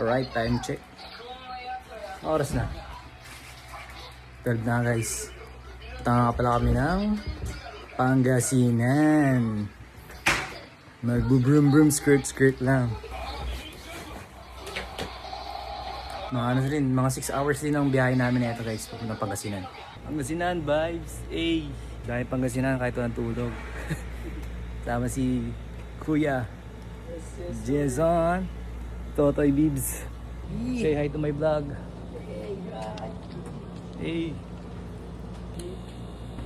Alright, time check. Oras na 12 na guys. Tanga pala kami ng Pangasinan. Magbu-broom skirt lang. Mga ano rin, mga 6 hours din ang biyahe namin na ito guys, papunta Pangasinan. Pangasinan vibes, dahil Pangasinan kahit walang tulog. Sama si Kuya Jason, Totoy Bibs. Say hi to my vlog. Hey.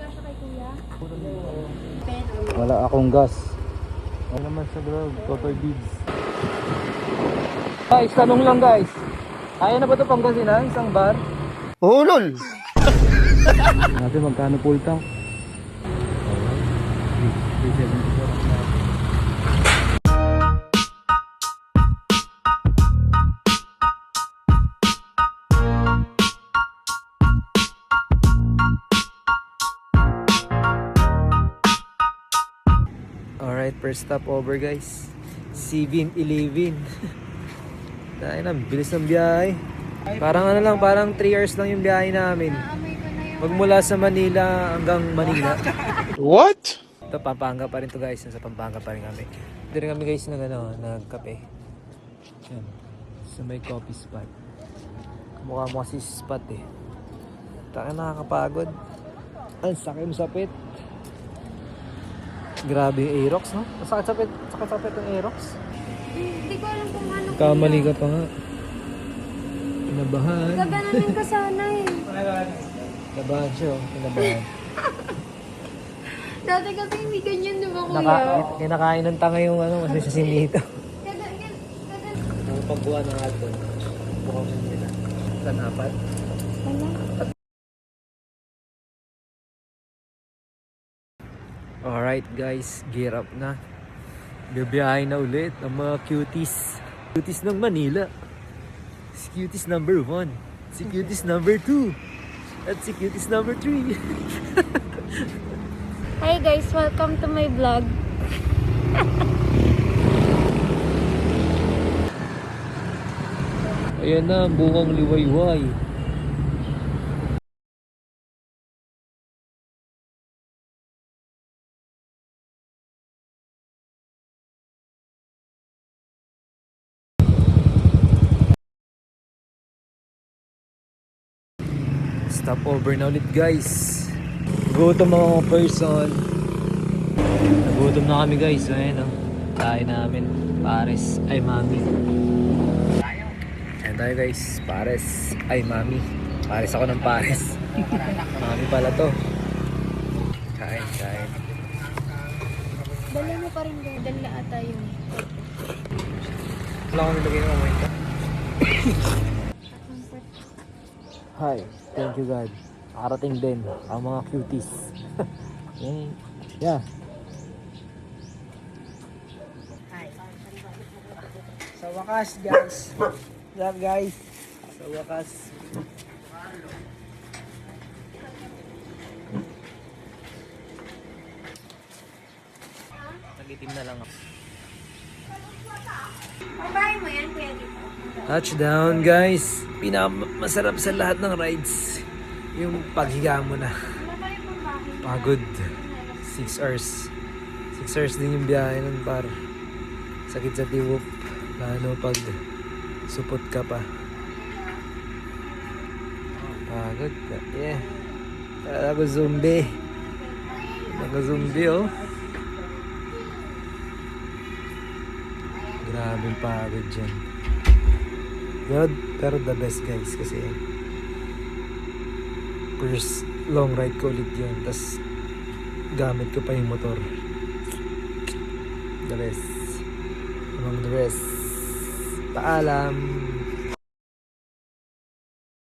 Kasya kay Kuya? Wala akong gas. Ano naman sa vlog, Totoy Bibs. Guys, tanong lang guys. Kaya na ba ito Pangasinan? Isang bar? Oh, lol! Natin magkano full tank? Alright, first stop over guys. 7-Eleven. Dahil na, bilis ng biyahe. Parang ano lang, parang 3 hours lang yung biyahe namin. Naamoy ko na yung... Magmula sa Manila hanggang Manila. What? Ito, Pampanga pa rin to guys. Nasa Pampanga pa rin kami. Dito rin kami guys nagkape. Yan. Sa may coffee spot. Mukha mo kasi spot eh. Taka nakakapagod. Ang sakit mo sapit. Grabe yung Aerox, no? Sakit sapit yung Aerox. Hindi ko alam kung ano. Kamali ka pa nga. Kinabahan. Gagananin ka sana eh. Kinabahan siya, oh. Kinabahan. Dati kasi hindi ganyan, di ba Kuya? Kinakain ng tanga yung ano, kasi sa sinito. Gagan. Ang pagbuha ng alcohol. Bukang nila. Saan apat? Wala. Alright guys, gear up na. Bibiyahe na ulit ang mga cuties. Cuties ng Manila. Si cuties number 1. Si cuties number 2. At si cuties number 3. Hi guys, welcome to my vlog. Ayan na, ang bungang liwayway. Stop over na ulit guys. Gutom mga person. Nagutom na kami guys. Ayan o. Kain namin. Pares. Ay mami. Ayan tayo guys. Pares. Ay mami. Pares ako ng pares. Mami pala to. Kain. Dala mo pa rin guys. Dala ata yun. Wala ko nilagay ng moment. Hi. Thank you God. Nakarating din ang mga cuties. Yeah. Sa wakas guys. What's up guys? Sa wakas. Nagitim na lang ako. Pabahin mo yan, Kuya dito. Touchdown guys. Pinakamasarap sa lahat ng rides. Yung paghiga mo na. Ano ba yung pabahin? Pagod. 6 hours. 6 hours din yung biyahe nun par. Sakit sa tiwok. Lalo pag supot ka pa. Pagod ka. Yeah. Ako zombie. Naka-zombie oh. Grabe pagod dyan. God, pero the best guys kasi first long ride ko ulit yun. Tapos gamit ko pa yung motor. The best. Among the rest. Paalam.